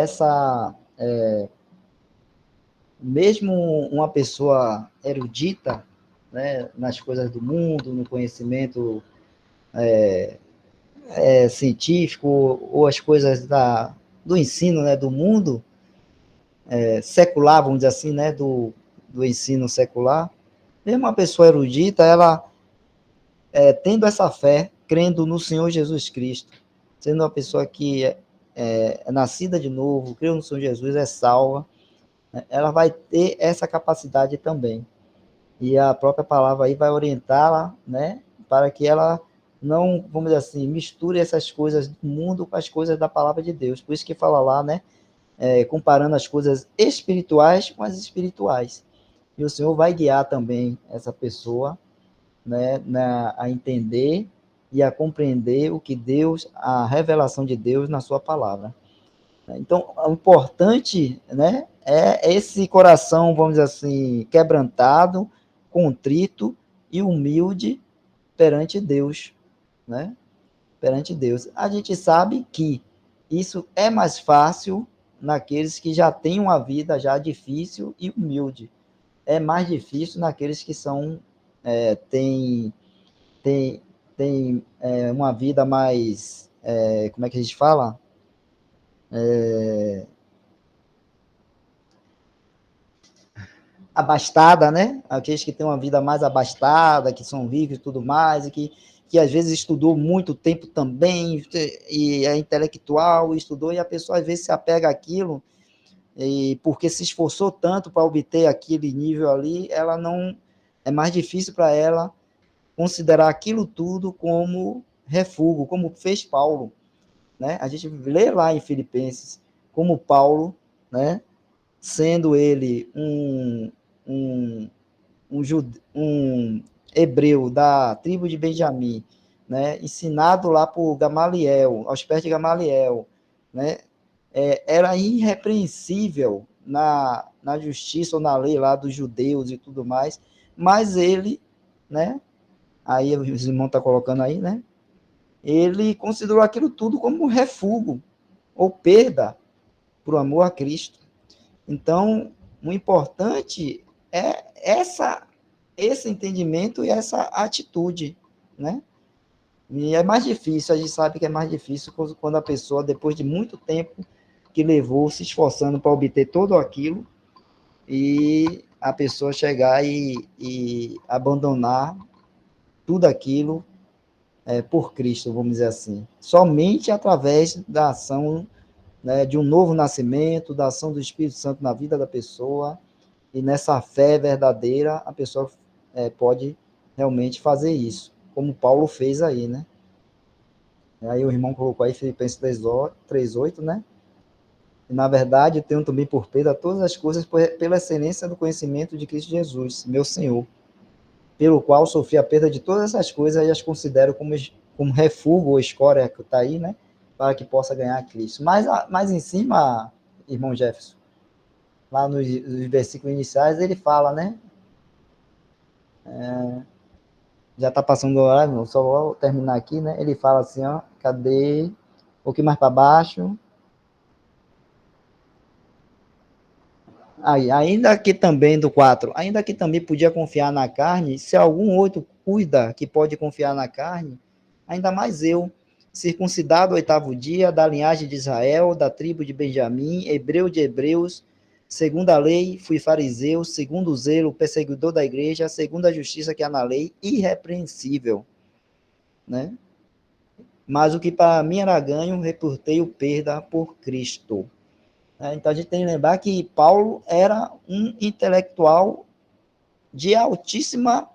mesmo uma pessoa erudita, né, nas coisas do mundo, no conhecimento científico ou as coisas do ensino, né, do mundo secular, vamos dizer assim, né, do ensino secular, mesmo uma pessoa erudita, ela tendo essa fé, crendo no Senhor Jesus Cristo, sendo uma pessoa que é nascida de novo, creu no Senhor Jesus, é salva, né, ela vai ter essa capacidade também. E a própria palavra aí vai orientá-la, né, para que ela não, vamos dizer assim, misture essas coisas do mundo com as coisas da palavra de Deus. Por isso que fala lá, né, comparando as coisas espirituais com as espirituais. E o Senhor vai guiar também essa pessoa, né, a entender e a compreender o que Deus, a revelação de Deus na sua palavra. Então, o importante, né, é esse coração, vamos dizer assim, quebrantado, contrito e humilde perante Deus, né? Perante Deus. A gente sabe que isso é mais fácil naqueles que já têm uma vida já difícil e humilde. É mais difícil naqueles que são têm uma vida mais, como é que a gente fala? Abastada, né? Aqueles que têm uma vida mais abastada, que são ricos e tudo mais, e que às vezes estudou muito tempo também, e é intelectual, estudou, e a pessoa às vezes se apega àquilo, e porque se esforçou tanto para obter aquele nível ali, ela não, é mais difícil para ela considerar aquilo tudo como refúgio, como fez Paulo, né? A gente lê lá em Filipenses como Paulo, né? Sendo ele um, um hebreu da tribo de Benjamim, né? Ensinado lá por Gamaliel, aos pés de Gamaliel, né? Era irrepreensível na justiça ou na lei lá dos judeus e tudo mais, mas ele, né? Aí os irmãos estão colocando aí, né? Ele considerou aquilo tudo como um refúgio ou perda por amor a Cristo. Então, o importante é esse entendimento e essa atitude, né? E é mais difícil, a gente sabe que é mais difícil quando a pessoa, depois de muito tempo que levou se esforçando para obter tudo aquilo, e a pessoa chegar e abandonar tudo aquilo por Cristo, vamos dizer assim. Somente através da ação, né, de um novo nascimento, da ação do Espírito Santo na vida da pessoa, e nessa fé verdadeira, a pessoa pode realmente fazer isso, como Paulo fez aí, né? Aí o irmão colocou aí Filipenses 3:8, né? E, na verdade, tenho também por perda todas as coisas pela excelência do conhecimento de Cristo Jesus, meu Senhor, pelo qual sofri a perda de todas essas coisas e as considero como refúgio ou escória, que está aí, né? Para que possa ganhar Cristo. Mas em cima, irmão Jefferson, lá nos versículos iniciais, ele fala, né? Já está passando o horário, só vou terminar aqui, né? Ele fala assim, ó, cadê? Um pouquinho mais para baixo. Aí, ainda que também do 4, ainda que também podia confiar na carne, se algum outro cuida que pode confiar na carne, ainda mais eu, circuncidado o 8º dia, da linhagem de Israel, da tribo de Benjamim, hebreu de hebreus, segundo a lei, fui fariseu, segundo o zelo, perseguidor da igreja, segundo a justiça que há na lei, irrepreensível, né? Mas o que para mim era ganho, reportei o perda por Cristo. Então a gente tem que lembrar que Paulo era um intelectual de altíssima,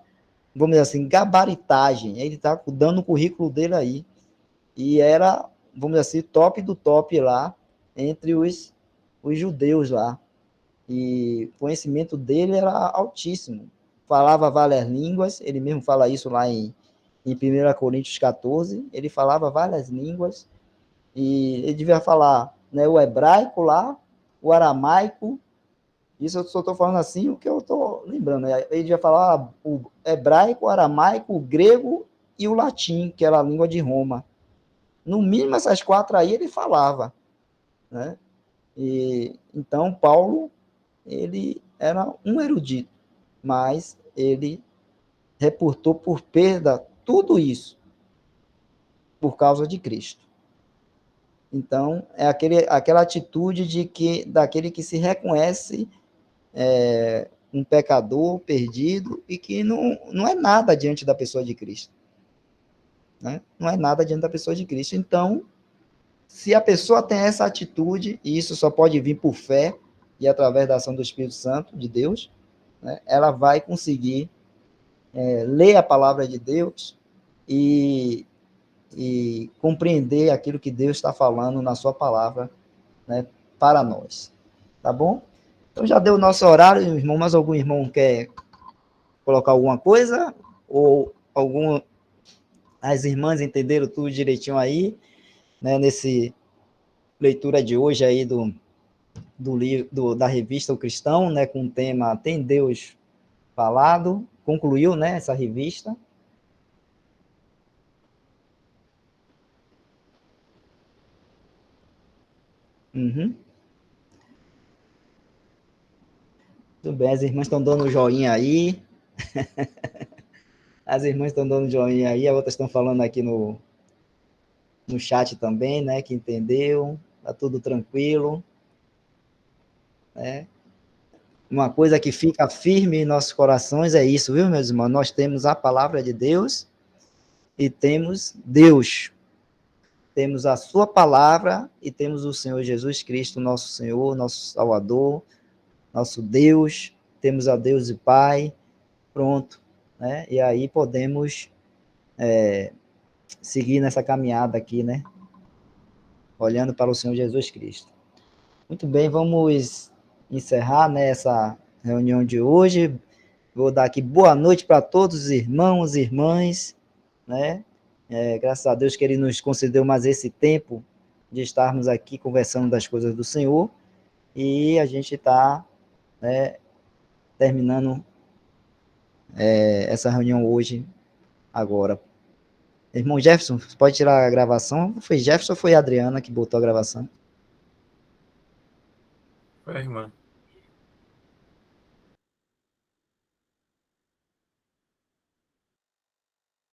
vamos dizer assim, gabaritagem. Ele está dando o currículo dele aí. E era, vamos dizer assim, top do top lá, entre os judeus lá. E o conhecimento dele era altíssimo. Falava várias línguas, ele mesmo fala isso lá em 1 Coríntios 14, ele falava várias línguas, e ele devia falar, né, o hebraico lá, o aramaico, isso eu só estou falando assim o que eu estou lembrando, né? Ele devia falar o hebraico, o aramaico, o grego e o latim, que era a língua de Roma. No mínimo essas 4 aí ele falava, né? E então Paulo, ele era um erudito, mas ele reportou por perda tudo isso por causa de Cristo. Então, é aquela atitude daquele que se reconhece um pecador perdido e que não é nada diante da pessoa de Cristo. Né? Não é nada diante da pessoa de Cristo. Então, se a pessoa tem essa atitude, e isso só pode vir por fé e através da ação do Espírito Santo, de Deus, né, ela vai conseguir ler a palavra de Deus e compreender aquilo que Deus está falando na sua palavra, né, para nós. Tá bom? Então já deu o nosso horário, irmão. Mais algum irmão quer colocar alguma coisa? Ou As irmãs entenderam tudo direitinho aí, né, nesse leitura de hoje aí da revista O Cristão, né, com o tema Tem Deus Falado, concluiu, né, essa revista. Uhum. Tudo bem, as irmãs estão dando joinha aí. As irmãs estão dando joinha aí, as outras estão falando aqui no chat também, né, que entendeu, tá tudo tranquilo, né? Uma coisa que fica firme em nossos corações é isso, viu, meus irmãos? Nós temos a palavra de Deus e temos Deus. Temos a sua palavra e temos o Senhor Jesus Cristo, nosso Senhor, nosso Salvador, nosso Deus. Temos a Deus e Pai, pronto, né? E aí podemos seguir nessa caminhada aqui, né? Olhando para o Senhor Jesus Cristo. Muito bem, vamos encerrar, né, essa reunião de hoje. Vou dar aqui boa noite para todos os irmãos e irmãs, né? Graças a Deus que Ele nos concedeu mais esse tempo de estarmos aqui conversando das coisas do Senhor, e a gente está, né, terminando essa reunião hoje, agora. Irmão Jefferson, você pode tirar a gravação? Foi Jefferson ou foi a Adriana que botou a gravação? Foi, irmã.